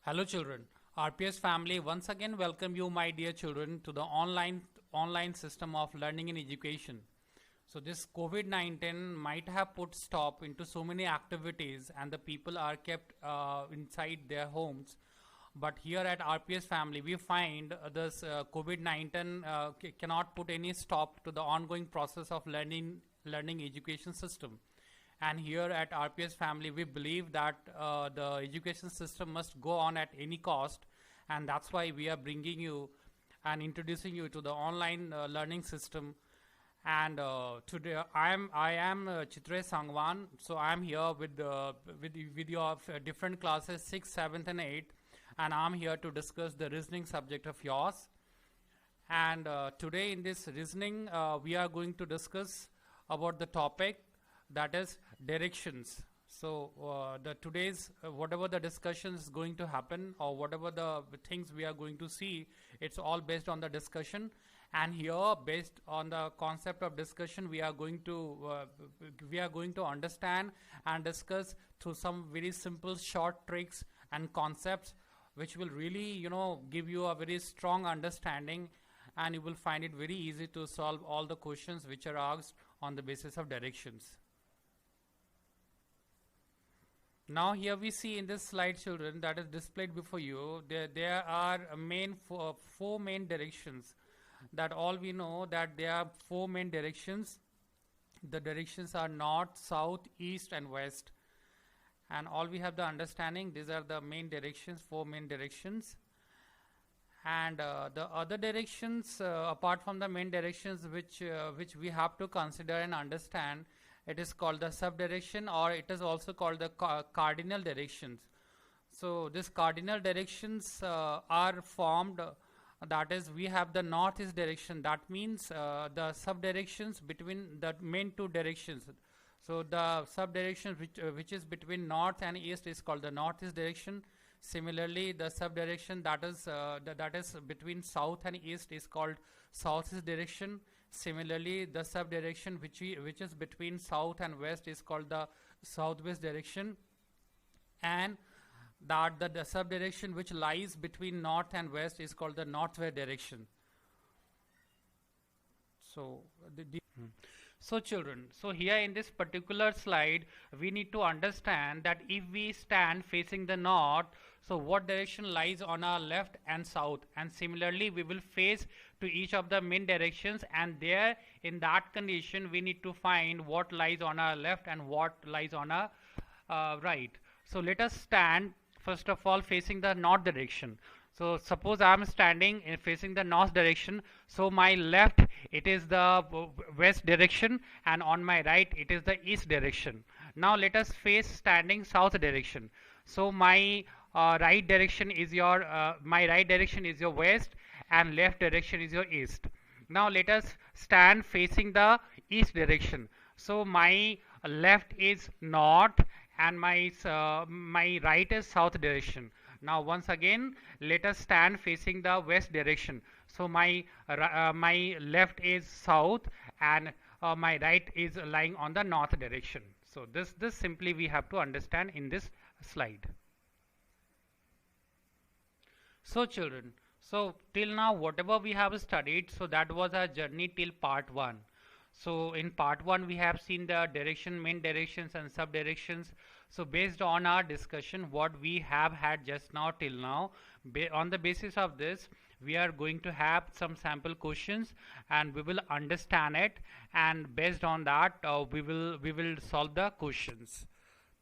Hello children. RPS family once again welcome you my dear children to the online system of learning and education. So this COVID-19 might have put stop into so many activities and the people are kept inside their homes. But here at RPS family we find this COVID-19 cannot put any stop to the ongoing process of learning education system. And here at RPS family, we believe that the education system must go on at any cost, and that's why we are bringing you and introducing you to the online learning system. And today I am Chitre Sangwan, so I am here with your different classes 6th, 7th, and 8th, and I'm here to discuss the reasoning subject of yours. And today in this reasoning, we are going to discuss about the topic that is directions. So the today's whatever the discussion is going to happen or whatever the things we are going to see, it's all based on the discussion. And here, based on the concept of discussion, we are going to understand and discuss through some very simple short tricks and concepts which will really give you a very strong understanding, and you will find it very easy to solve all the questions which are asked on the basis of directions. Now here we see in this slide children that is displayed before you, there are four main directions, that all we know that there are four main directions. The directions are north, south, east and west, and all we have the understanding these are the main directions, four main directions. And the other directions apart from the main directions which we have to consider and understand, it is called the subdirection, or it is also called the cardinal directions. So this cardinal directions are formed, that is we have the northeast direction, that means the subdirections between the main two directions. So the subdirection which is between north and east is called the northeast direction. Similarly, the subdirection that is between south and east is called southeast direction. Similarly, the subdirection which is between south and west is called the southwest direction, and that the subdirection which lies between north and west is called the northwest direction. So so children, so here in this particular slide we need to understand that if we stand facing the north, so what direction lies on our left and south, and similarly we will face to each of the main directions, and there in that condition we need to find what lies on our left and what lies on our right. So let us stand first of all facing the north direction. So suppose I am standing facing the north direction, so my left it is the west direction and on my right it is the east direction. Now let us face standing south direction. So my right direction is your west and left direction is your east. Now let us stand facing the east direction. So my left is north and my right is south direction. Now once again let us stand facing the west direction. So my left is south and my right is lying on the north direction. So this simply we have to understand in this slide. So children, so till now whatever we have studied, so that was our journey till part 1. So in part 1 we have seen the direction, main directions and sub directions. So based on our discussion what we have had just now till now, on the basis of this we are going to have some sample questions and we will understand it, and based on that we will solve the questions.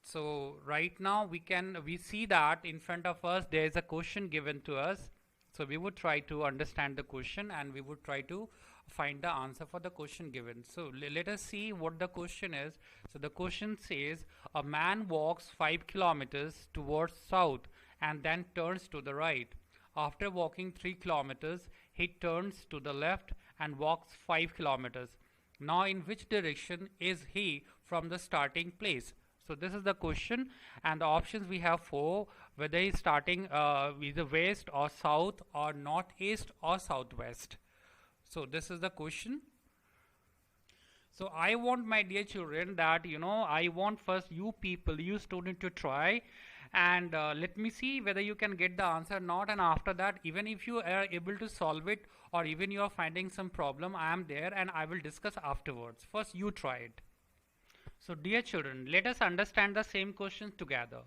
So right now we see that in front of us there is a question given to us. So we would try to understand the question and we would try to find the answer for the question given. So let us see what the question is. So the question says a man walks 5 kilometers towards south and then turns to the right. After walking 3 kilometers he turns to the left and walks 5 kilometers. Now in which direction is he from the starting place? So this is the question, and the options we have 4, whether he is starting either west or south or northeast or southwest. So this is the question. So I want my dear children that I want first you people, you student, to try and let me see whether you can get the answer or not. And after that, even if you are able to solve it, or even you are finding some problem, I am there and I will discuss afterwards. First you try it. So dear children, let us understand the same question together.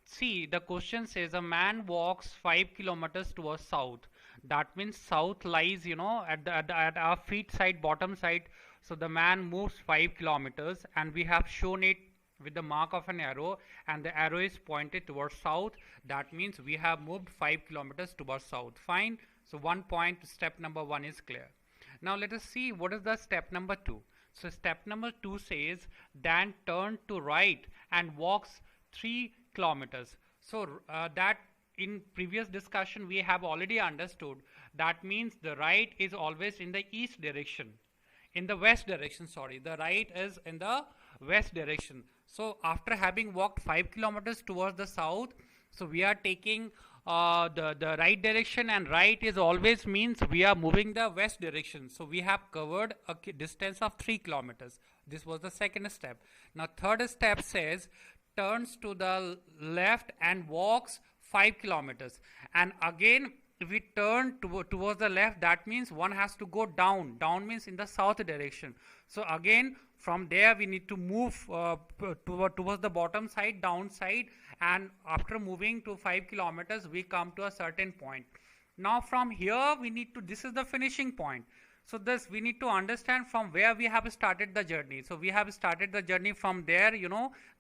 See, the question says a man walks 5 kilometers towards south. That means south lies, at our feet side, bottom side. So the man moves 5 kilometers, and we have shown it with the mark of an arrow, and the arrow is pointed towards south. That means we have moved 5 kilometers towards south. Fine. So 1 point, step number 1 is clear. Now let us see what is the step number 2. So step number 2 says, then turn to right and walks 3 kilometers. So that in previous discussion we have already understood. That means the right is always in the east direction. In the west direction, sorry. The right is in the west direction. So after having walked 5 kilometers towards the south, so we are taking the right direction, and right is always means we are moving the west direction. So we have covered a distance of 3 kilometers. This was the second step. Now third step says turns to the left and walks 5 kilometers. And again, if we turn towards the left, that means one has to go down. Down means in the south direction. So again, from there we need to move towards the bottom side, down side, and after moving to 5 kilometers, we come to a certain point. Now from here we need to, this is the finishing point. So this we need to understand from where we have started the journey. So we have started the journey from there,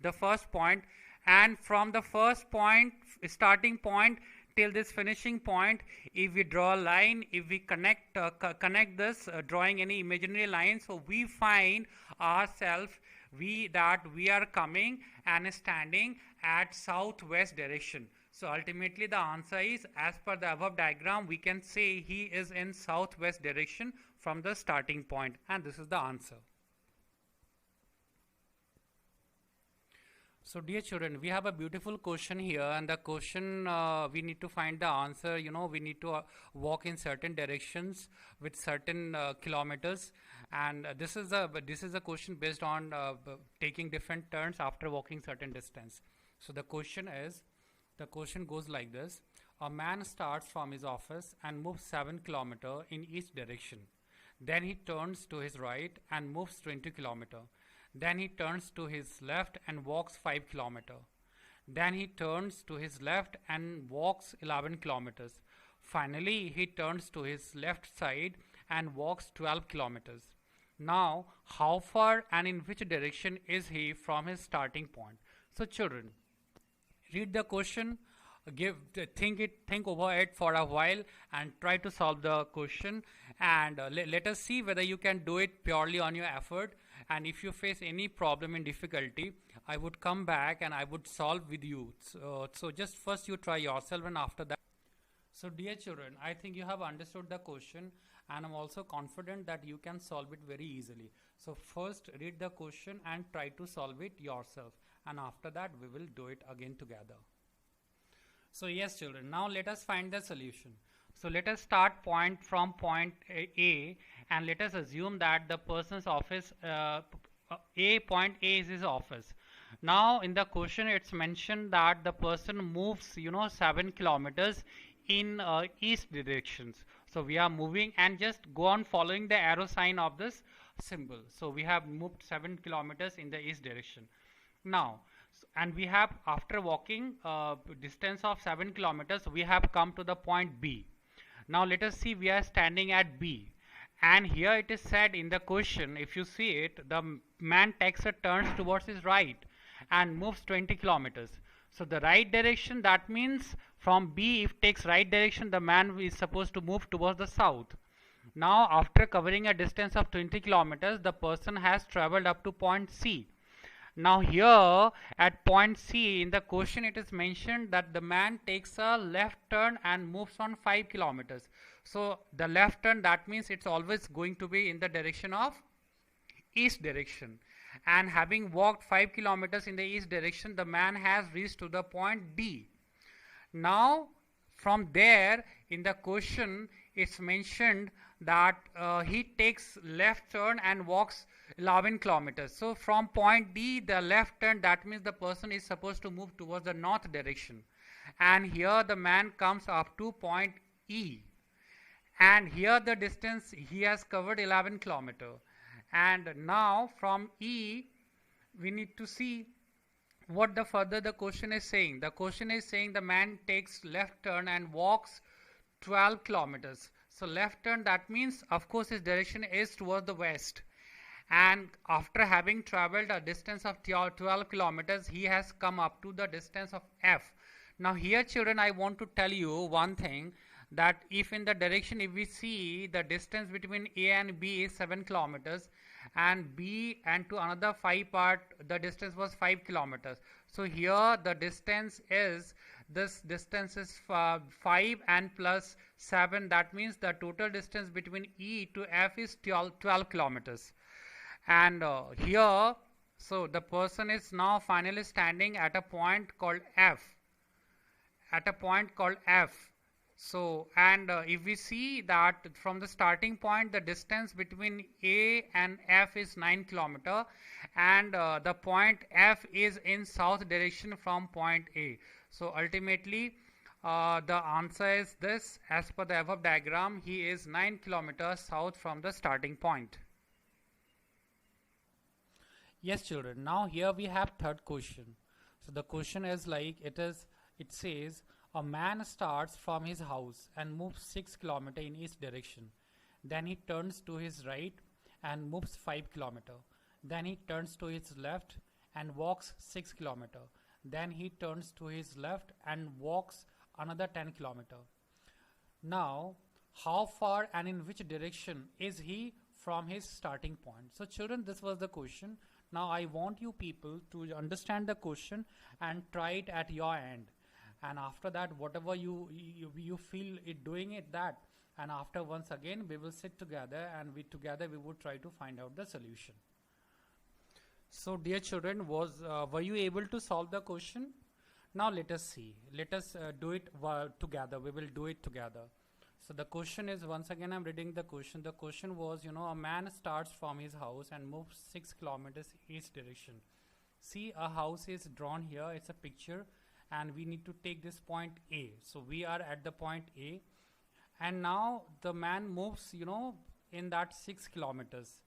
the first point, and from the first point, starting point, till this finishing point, if we draw a line, if we connect this drawing any imaginary line, so we find ourselves that we are coming and standing at southwest direction. So ultimately the answer is, as per the above diagram, we can say he is in southwest direction from the starting point, and this is the answer. So dear children, we have a beautiful question here, and the question we need to find the answer. We need to walk in certain directions with certain kilometers, and this is a question based on taking different turns after walking certain distance. So the question goes like this: a man starts from his office and moves 7 kilometers in each direction. Then he turns to his right and moves 20 kilometers. Then he turns to his left and walks 5 kilometers. Then he turns to his left and walks 11 kilometers. Finally, he turns to his left side and walks 12 kilometers. Now, how far and in which direction is he from his starting point? So children, read the question, think over it for a while, and try to solve the question, and let us see whether you can do it purely on your effort. And if you face any problem and difficulty, I would come back and I would solve with you. So just first you try yourself, and after that. So dear children, I think you have understood the question, and I'm also confident that you can solve it very easily. So first read the question and try to solve it yourself, and after that we will do it again together. So yes children, now let us find the solution. So let us start from point A, and let us assume that the person's office, point A is his office. Now in the question it's mentioned that the person moves 7 kilometers in east directions. So we are moving, and just go on following the arrow sign of this symbol. So we have moved 7 kilometers in the east direction. Now, and we have, after walking distance of 7 kilometers, we have come to the point B. Now let us see, we are standing at B, and here it is said in the question, if you see it, the man takes a turn towards his right and moves 20 kilometers. So the right direction, that means from B, if takes right direction, the man is supposed to move towards the south. Now after covering a distance of 20 kilometers, the person has traveled up to point C. Now here at point C in the question it is mentioned that the man takes a left turn and moves on 5 kilometers. So the left turn, that means it's always going to be in the direction of east direction. And having walked 5 kilometers in the east direction, the man has reached to the point D. Now from there in the question it's mentioned that he takes left turn and walks 11 kilometers. So from point D, the left turn, that means the person is supposed to move towards the north direction. And here the man comes up to point E. And here the distance he has covered 11 kilometer. And now from E, we need to see what the further the question is saying. The question is saying the man takes left turn and walks 12 kilometers. So left turn, that means of course his direction is towards the west. And after having traveled a distance of 12 kilometers, he has come up to the distance of F. Now here children, I want to tell you one thing, that if in the direction, if we see the distance between A and B is 7 kilometers, and B and to another 5 part the distance was 5 kilometers. So here the distance is, this distance is 5 and plus 7, that means the total distance between E to F is 12 kilometers. And here, so the person is now finally standing at a point called F, So, and if we see that from the starting point, the distance between A and F is 9 kilometer, and the point F is in south direction from point A. So ultimately, the answer is this. As per the above diagram, he is 9 kilometers south from the starting point. Yes, children. Now here we have third question. So the question is like it says, a man starts from his house and moves 6 kilometers in each direction. Then he turns to his right and moves 5 kilometers. Then he turns to his left and walks 6 kilometers. Then he turns to his left and walks another 10 kilometers. Now, how far and in which direction is he from his starting point? So children, this was the question. Now I want you people to understand the question and try it at your end. And after that, whatever you feel it doing it that, and after once again we will sit together and we would try to find out the solution. So dear children, were you able to solve the question? Now let us see. Let us do it together. We will do it together. So the question is, once again I'm reading the question. The question was, a man starts from his house and moves 6 kilometers each direction. See, a house is drawn here. It's a picture. And we need to take this point A. So we are at the point A, and now the man moves, in that 6 kilometers.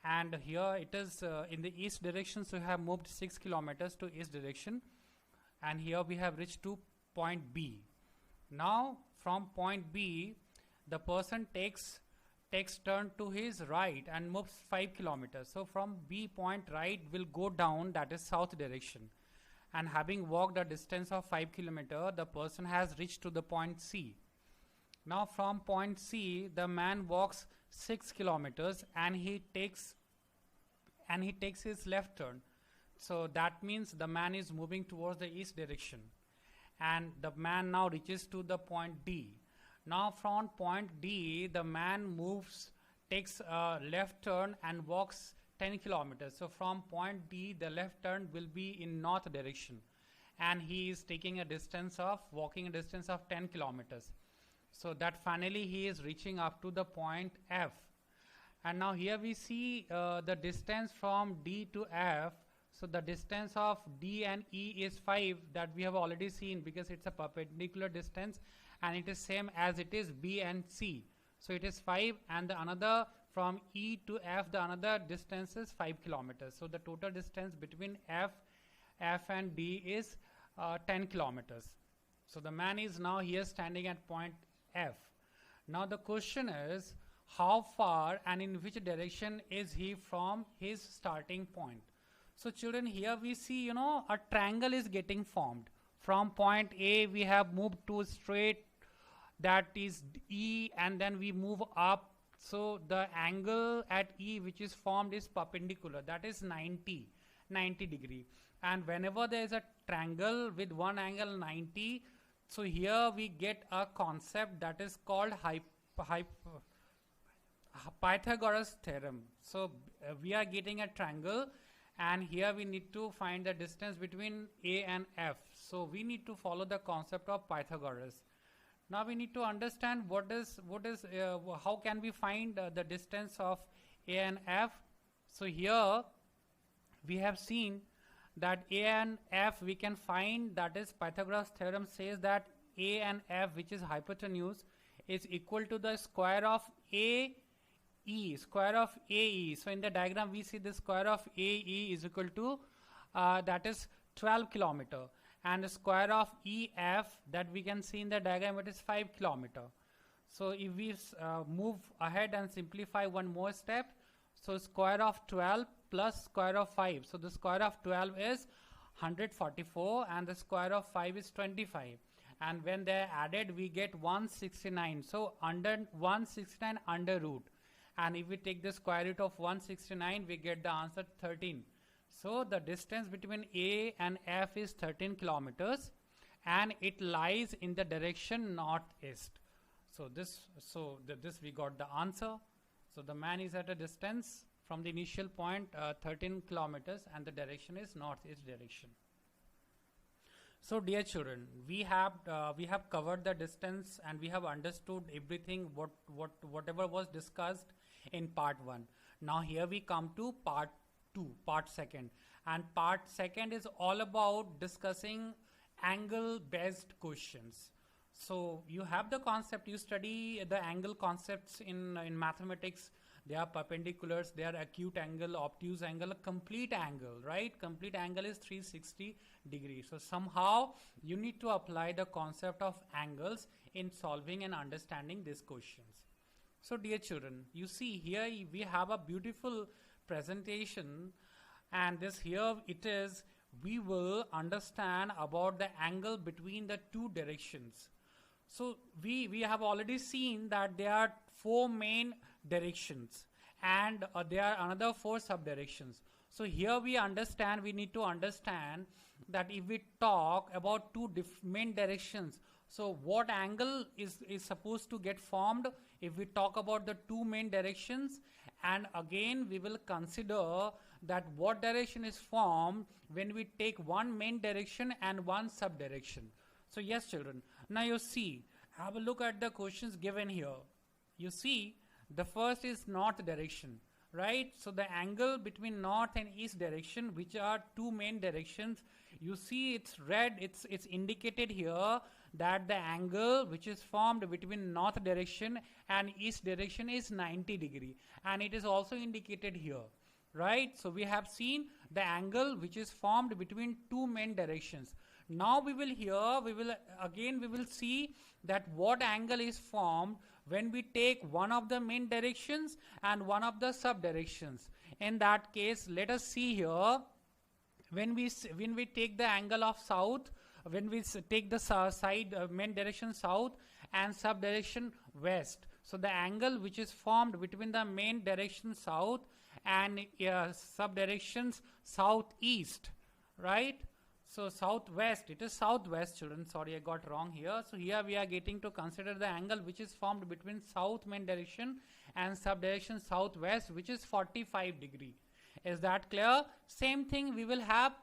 And here it is in the east direction, so we have moved 6 kilometers to east direction. And here we have reached to point B. Now from point B, the person takes turn to his right and moves 5 kilometers. So from B point right will go down, that is south direction. And having walked a distance of 5 kilometers, the person has reached to the point C. Now from point C, the man walks 6 kilometers and he takes his left turn. So that means the man is moving towards the east direction. And the man now reaches to the point D. Now from point D, the man takes a left turn and walks 10 kilometers. So from point D, the left turn will be in north direction, and he is taking walking a distance of 10 kilometers. So that finally he is reaching up to the point F. And now here we see the distance from D to F. So the distance of D and E is 5, that we have already seen, because it's a perpendicular distance and it is same as it is B and C. So it is 5, and the another from E to F, the another distance is 5 kilometers. So the total distance between F and D is 10 kilometers. So the man is now here standing at point F. Now the question is, how far and in which direction is he from his starting point? So children, here we see, a triangle is getting formed. From point A, we have moved to straight, that is E, and then we move up. So the angle at E which is formed is perpendicular, that is 90 degree. And whenever there is a triangle with one angle 90, so here we get a concept that is called Pythagoras theorem. So we are getting a triangle, and here we need to find the distance between A and F. So we need to follow the concept of Pythagoras. Now we need to understand how can we find the distance of A and F. So here we have seen that A and F we can find, that is Pythagoras theorem says that A and F, which is hypotenuse, is equal to the square of square of AE. So in the diagram we see the square of AE is equal to that is 12 kilometer, and the square of EF that we can see in the diagram, it is 5 kilometer. So if we move ahead and simplify one more step, so square of 12 plus square of 5. So the square of 12 is 144 and the square of 5 is 25. And when they are added, we get 169. So under 169 under root. And if we take the square root of 169, we get the answer 13. So the distance between A and F is 13 kilometers and it lies in the direction northeast. So this we got the answer. So the man is at a distance from the initial point 13 kilometers and the direction is northeast direction. So dear children, we have covered the distance and we have understood everything whatever was discussed in part 1. Now here we come to part 2, part 2, and part 2 is all about discussing angle based questions. So you have the concept, you study the angle concepts in mathematics. They are perpendiculars, they are acute angle, obtuse angle, a complete angle, right? Complete angle is 360 degrees. So somehow you need to apply the concept of angles in solving and understanding these questions. So dear children, you see here we have a beautiful presentation, and this here it is, we will understand about the angle between the two directions. So we have already seen that there are 4 main directions and there are another 4 sub-directions. So here we need to understand that if we talk about 2 main directions, so what angle is supposed to get formed if we talk about the 2 main directions, and again we will consider that what direction is formed when we take 1 main direction and 1 sub-direction. So yes children, now you see, have a look at the questions given here. You see the first is north direction, right? So the angle between north and east direction, which are 2 main directions, you see it's red, it's indicated here that the angle which is formed between north direction and east direction is 90 degree, and it is also indicated here, right? So we have seen the angle which is formed between 2 main directions. Now we will see that what angle is formed when we take one of the main directions and one of the sub directions. In that case, let us see here, when we take the angle of south, when we take the side main direction south and sub direction west, so the angle which is formed between the main direction south and sub directions southeast, right? So southwest, it is southwest children, sorry I got wrong here. So here we are getting to consider the angle which is formed between south main direction and sub direction southwest, which is 45 degree. Is that clear? Same thing we will have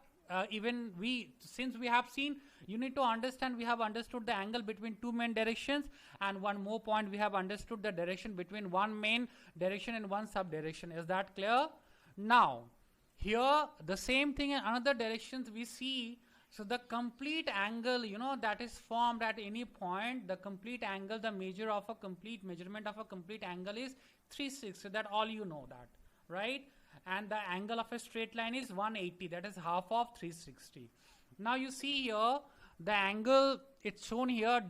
since we have seen, you need to understand, we have understood the angle between 2 main directions, and one more point, we have understood the direction between 1 main direction and 1 sub direction. Is that clear? Now here the same thing in another directions we see. So the complete angle, that is formed at any point, the complete angle, the measurement of a complete angle is 360. So that all you know that, right? And the angle of a straight line is 180, that is half of 360. Now you see here the angle, it's shown here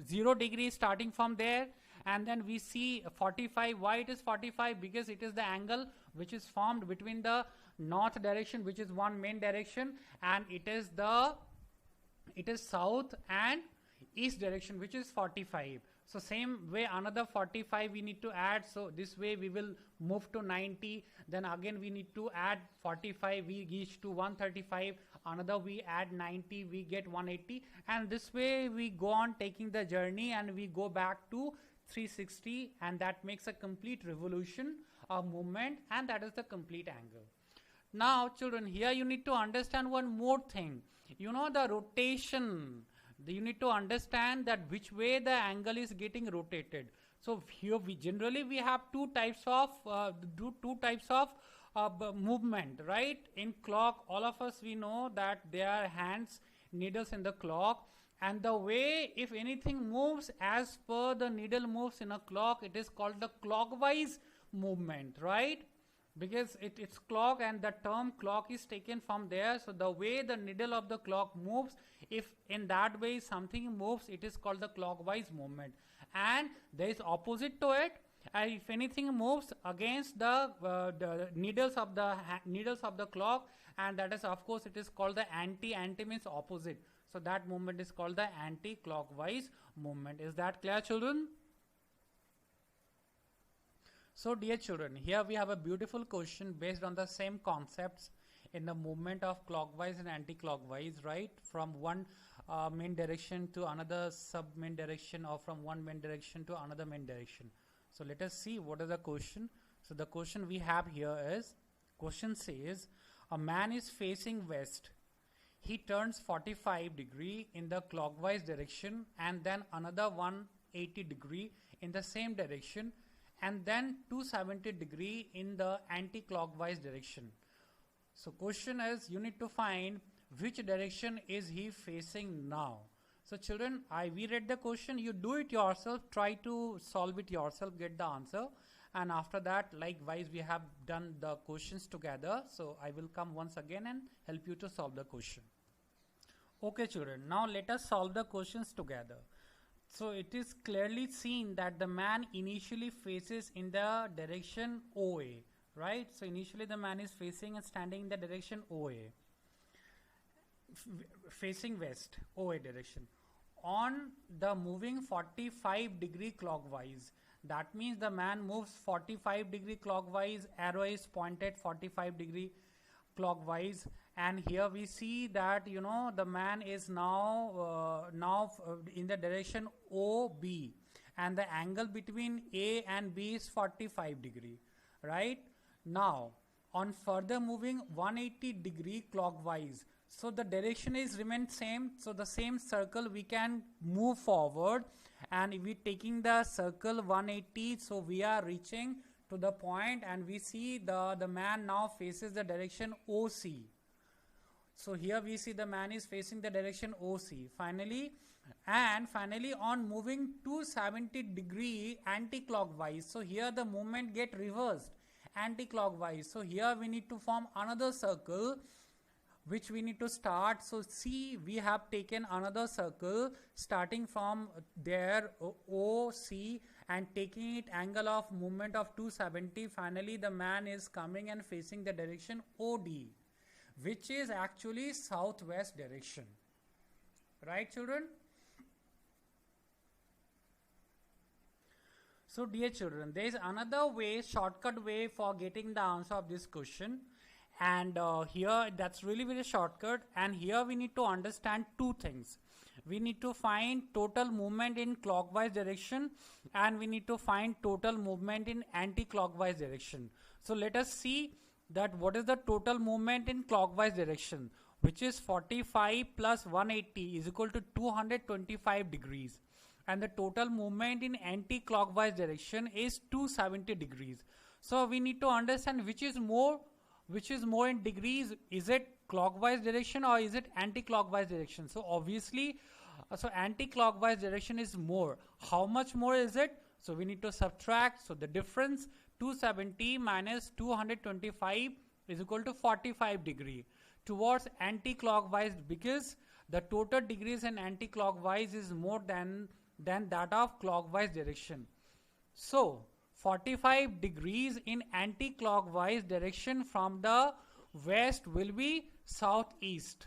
0 degree starting from there, and then we see 45. Why it is 45? Because it is the angle which is formed between the north direction, which is 1 main direction, and it is south and east direction, which is 45. So same way another 45 we need to add. So this way we will move to 90. Then again we need to add 45. We reach to 135. Another we add 90. We get 180. And this way we go on taking the journey and we go back to 360. And that makes a complete revolution of movement. And that is the complete angle. Now children, here you need to understand one more thing. The rotation You need to understand that which way the angle is getting rotated. So here we generally we have two types of movement, right? In clock, all of us we know that there are hands, needles in the clock, and the way if anything moves as per the needle moves in a clock, it is called the clockwise movement, right? Because it's clock and the term clock is taken from there. So the way the needle of the clock moves, if in that way something moves, it is called the clockwise movement. And there is opposite to it. If anything moves against the needles of the clock, and that is of course it is called the anti means opposite. So that movement is called the anti-clockwise movement. Is that clear, children? So dear children, here we have a beautiful question based on the same concepts in the movement of clockwise and anti-clockwise, right? From one main direction to another sub-main direction, or from one main direction to another main direction. So let us see what is the question. So the question we have here is, question says, a man is facing west. He turns 45 degree in the clockwise direction and then another 180 degree in the same direction, and then 270 degree in the anti-clockwise direction. So question is, you need to find which direction is he facing now. So children, we read the question, you do it yourself, try to solve it yourself, get the answer, and after that likewise we have done the questions together. So I will come once again and help you to solve the question. Okay children, now let us solve the questions together. So it is clearly seen that the man initially faces in the direction OA, right? So initially the man is facing and standing in the direction OA, facing west, OA direction. On the moving 45 degree clockwise, that means the man moves 45 degree clockwise, arrow is pointed 45 degree clockwise, and here we see that the man is now in the direction OB, and the angle between A and B is 45 degree, right? Now on further moving 180 degree clockwise, so the direction is remain same, so the same circle we can move forward, and if we taking the circle 180, so we are reaching to the point, and we see the man now faces the direction OC. So here we see the man is facing the direction OC. Finally on moving 270 degree anti-clockwise, so here the movement get reversed anti-clockwise. So here we need to form another circle which we need to start. So see, we have taken another circle starting from there OC and taking it angle of movement of 270. Finally the man is coming and facing the direction OD, which is actually southwest direction, right children? So dear children, there is another way, shortcut way for getting the answer of this question, and here that's really very shortcut, and here we need to understand two things. We need to find total movement in clockwise direction, and we need to find total movement in anti-clockwise direction. So let us see that what is the total movement in clockwise direction, which is 45 plus 180 is equal to 225 degrees, and the total movement in anti-clockwise direction is 270 degrees. So we need to understand which is more in degrees. Is it clockwise direction or is it anti-clockwise direction? So obviously so anti-clockwise direction is more. How much more is it? So we need to subtract. So the difference, 270 minus 225 is equal to 45 degree towards anti-clockwise, because the total degrees in anti-clockwise is more than that of clockwise direction. So 45 degrees in anti-clockwise direction from the west will be southeast.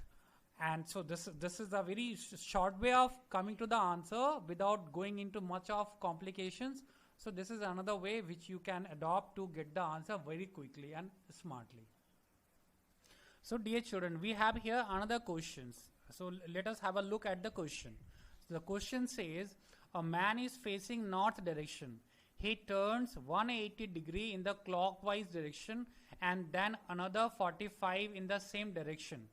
And so this is a very short way of coming to the answer without going into much of complications. So this is another way which you can adopt to get the answer very quickly and smartly. So dear children, we have here another questions. So let us have a look at the question. So the question says, a man is facing north direction. He turns 180 degree in the clockwise direction and then another 45 in the same direction,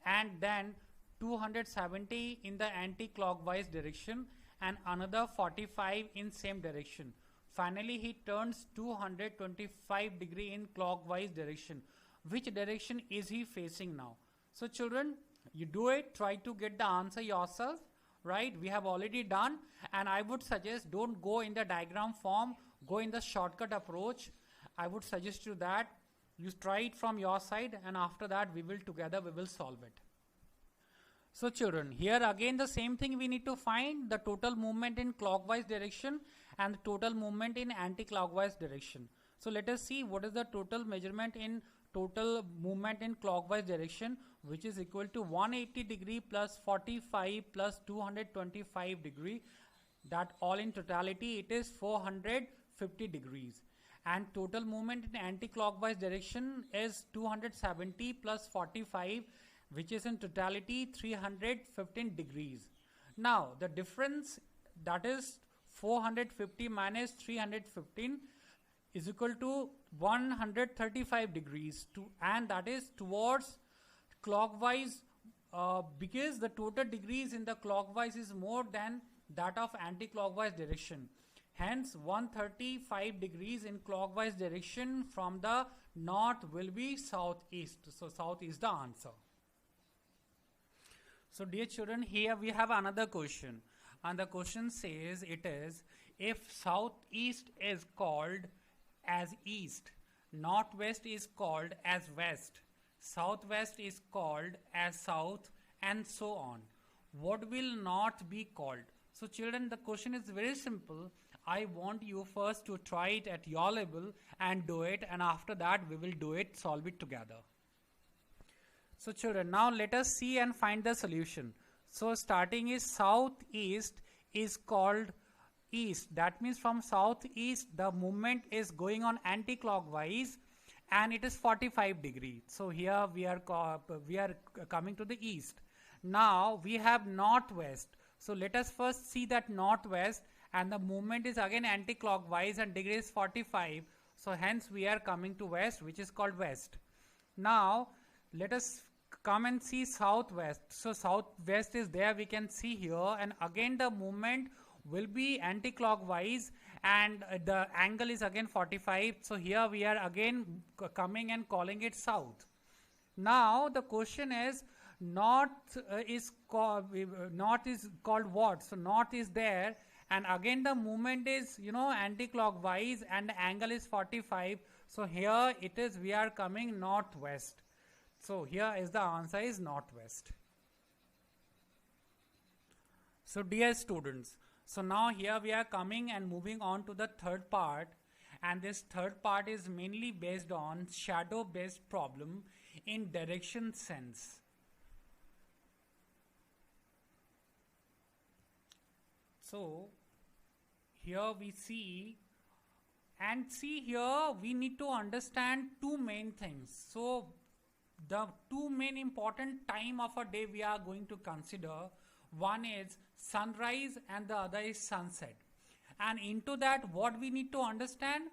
and then 270 in the anti-clockwise direction and another 45 in same direction. Finally, he turns 225 degree in clockwise direction. Which direction is he facing now? So children, you do it, try to get the answer yourself, right? We have already done, and I would suggest don't go in the diagram form, go in the shortcut approach. I would suggest you that you try it from your side, and after that we will solve it. So children, here again the same thing, we need to find the total movement in clockwise direction and the total movement in anti-clockwise direction. So let us see what is the total measurement in total movement in clockwise direction, which is equal to 180 degree plus 45 plus 225 degree. That all in totality it is 450 degrees. And total movement in anti-clockwise direction is 270 plus 45, which is in totality 315 degrees. Now the difference, that is 450 minus 315, is equal to 135 degrees, and that is towards clockwise, because the total degrees in the clockwise is more than that of anti-clockwise direction. Hence 135 degrees in clockwise direction from the north will be southeast. So south is the answer. So dear children, here we have another question, and the question says it is, if southeast is called as east, northwest is called as west, southwest is called as south, and so on, what will north be called? So children, the question is very simple. I want you first to try it at your level and do it, and after that we will do it, solve it together. So children, now let us see and find the solution. So starting is southeast is called east. That means from southeast the movement is going on anti-clockwise and it is 45 degrees. So here we are coming to the east. Now we have northwest. So let us first see that northwest, and the movement is again anti-clockwise and degree is 45. So hence we are coming to west, which is called west. Now let us come and see southwest. So southwest is there, we can see here, and again the movement will be anti-clockwise and the angle is again 45. So here we are again coming and calling it south. Now the question is, north is called what? So north is there, and again the movement is anti-clockwise and the angle is 45. So here it is, we are coming northwest. So here is the answer is northwest. So dear students, so now here we are coming and moving on to the third part, and this third part is mainly based on shadow based problem in direction sense. So here we see, and see here we need to understand two main things. So the two main important time of a day we are going to consider, one is sunrise and the other is sunset. And into that, what we need to understand?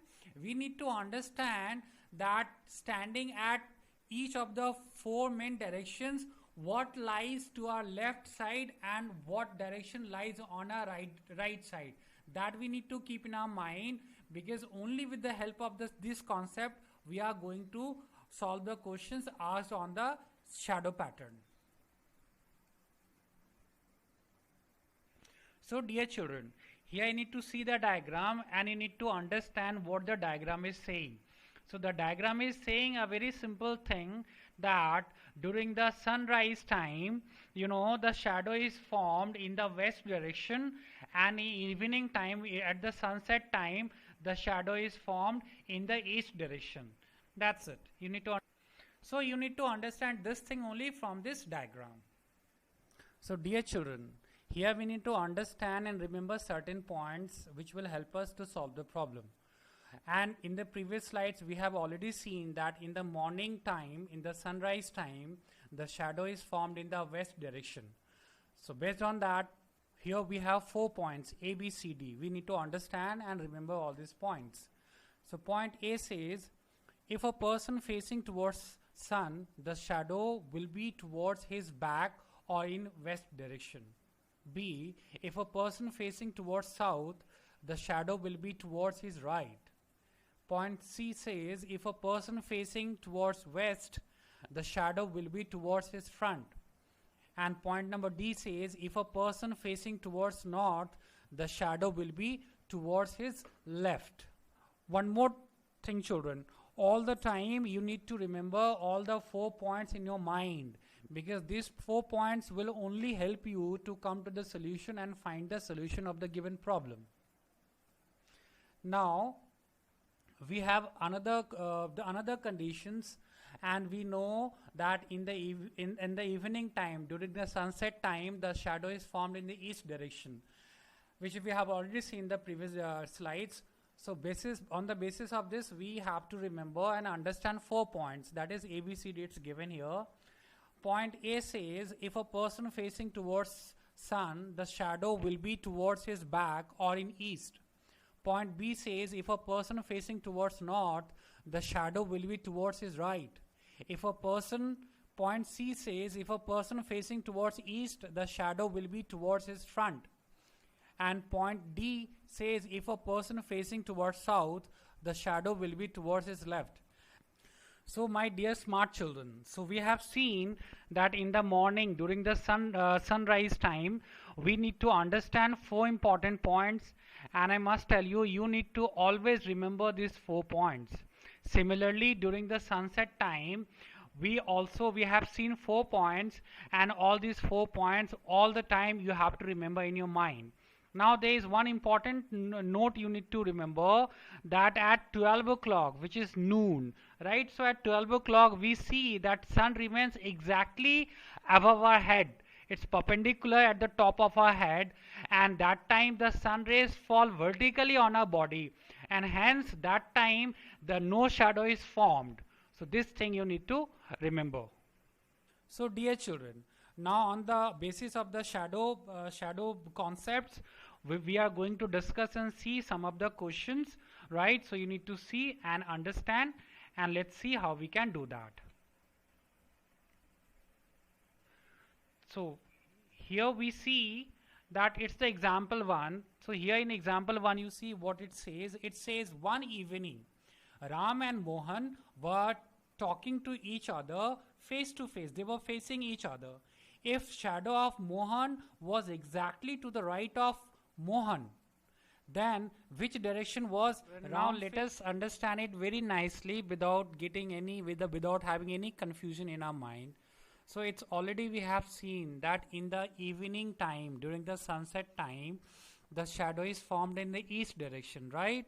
We need to understand that standing at each of the four main directions, what lies to our left side and what direction lies on our right side. That we need to keep in our mind, because only with the help of this concept we are going to solve the questions asked on the shadow pattern. So dear children, here you need to see the diagram and you need to understand what the diagram is saying. So the diagram is saying a very simple thing, that during the sunrise time, the shadow is formed in the west direction, and in evening time, at the sunset time, the shadow is formed in the east direction. That's it. You need to understand this thing only from this diagram. So dear children, here we need to understand and remember certain points which will help us to solve the problem. And in the previous slides we have already seen that in the morning time, in the sunrise time, the shadow is formed in the west direction. So based on that, here we have 4 points A, B, C, D. We need to understand and remember all these points. So point A says, if a person facing towards sun, the shadow will be towards his back or in west direction. B, if a person facing towards south, the shadow will be towards his right. Point C says if a person facing towards west, the shadow will be towards his front. And point number D says if a person facing towards north, the shadow will be towards his left. One more thing, children. All the time you need to remember all the 4 points in your mind, because these 4 points will only help you to come to the solution and find the solution of the given problem. Now we have another conditions, and we know that in the evening time, during the sunset time, the shadow is formed in the east direction, which we have already seen the previous slides. So on the basis of this, we have to remember and understand 4 points, that is ABCD, it's given here. Point A says if a person facing towards sun, the shadow will be towards his back or in east. Point B says if a person facing towards north, the shadow will be towards his right. Point C says if a person facing towards east, the shadow will be towards his front. And point D says if a person facing towards south, the shadow will be towards his left. So my dear smart children, so we have seen that in the morning during the sunrise time, we need to understand 4 important points, and I must tell you, you need to always remember these 4 points. Similarly, during the sunset time, we have seen 4 points, and all these 4 points all the time you have to remember in your mind. Now there is one important note you need to remember, that at 12 o'clock, which is noon, right? So at 12 o'clock we see that sun remains exactly above our head. It's perpendicular at the top of our head, and that time the sun rays fall vertically on our body, and hence that time no shadow is formed. So this thing you need to remember. So dear children, now on the basis of the shadow concepts, we are going to discuss and see some of the questions, right? So you need to see and understand, and let's see how we can do that. So here we see that it's the example 1. So here in example 1 you see what it says. It says one evening Ram and Mohan were talking to each other face to face. They were facing each other. If shadow of Mohan was exactly to the right of Mohan, then which direction was? Now let us understand it very nicely without having any confusion in our mind. So it's already we have seen that in the evening time, during the sunset time, the shadow is formed in the east direction, right?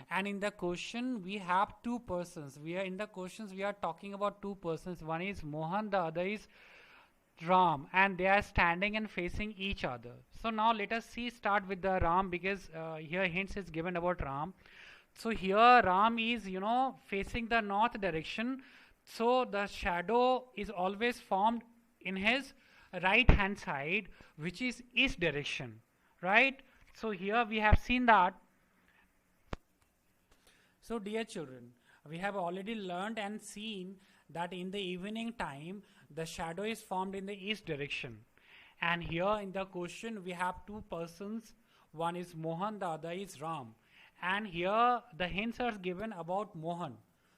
And in the question we have 2 persons. We are talking about 2 persons. One is Mohan, the other is Ram, and they are standing and facing each other. So now let us start with the Ram, because here hints is given about Ram. So here Ram is facing the north direction, so the shadow is always formed in his right hand side, which is east direction, right? So here we have seen that. So dear children, we have already learned and seen that in the evening time the shadow is formed in the east direction, and here in the question we have 2 persons. One is Mohan, the other is Ram, and here the hints are given about Mohan.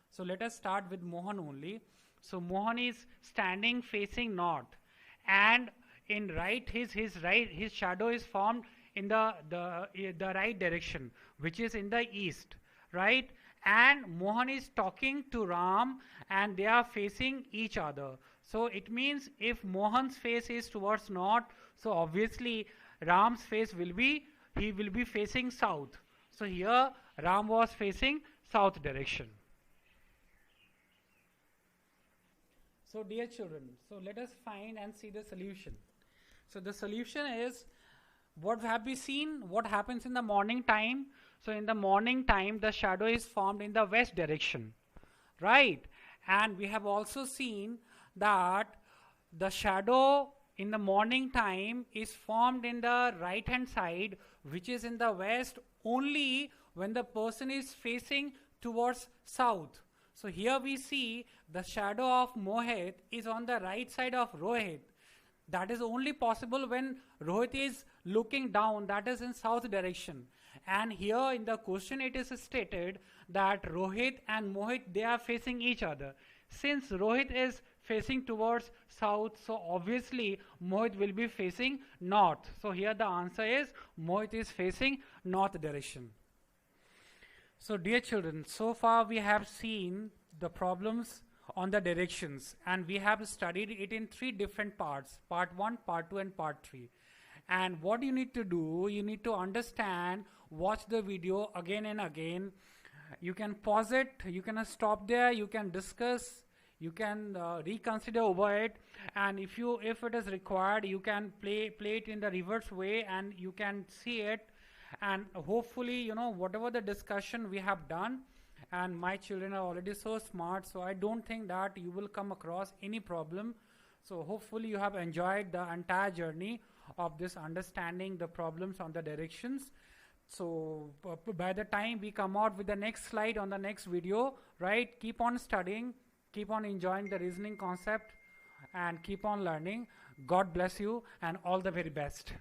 So let us start with Mohan only. So Mohan is standing facing north, and in right his shadow is formed in the right direction, which is in the east, right? And Mohan is talking to Ram, and they are facing each other. So it means if Mohan's face is towards north, so obviously Ram's face will be facing south. So here Ram was facing south direction. So dear children, so let us find and see the solution. So the solution is, what have we seen? What happens in the morning time? So in the morning time the shadow is formed in the west direction, right? And we have also seen that the shadow in the morning time is formed in the right hand side, which is in the west, only when the person is facing towards south. So here we see the shadow of Mohit is on the right side of Rohit. That is only possible when Rohit is looking down, that is in south direction. And here in the question it is stated that Rohit and Mohit, they are facing each other. Since Rohit is facing towards south, so obviously Mohit will be facing north. So here the answer is Mohit is facing north direction. So dear children, so far we have seen the problems on the directions, and we have studied it in three different parts: part 1, part 2 and part 3. And what you need to do, you need to understand, watch the video again and again. You can pause it, you can stop there, you can discuss, you can reconsider over it, and if it is required, you can play it in the reverse way and you can see it. And hopefully, whatever the discussion we have done, and my children are already so smart, so I don't think that you will come across any problem. So hopefully you have enjoyed the entire journey of this understanding the problems on the directions. So by the time we come out with the next slide on the next video, right, keep on studying, keep on enjoying the reasoning concept, and keep on learning. God bless you and all the very best.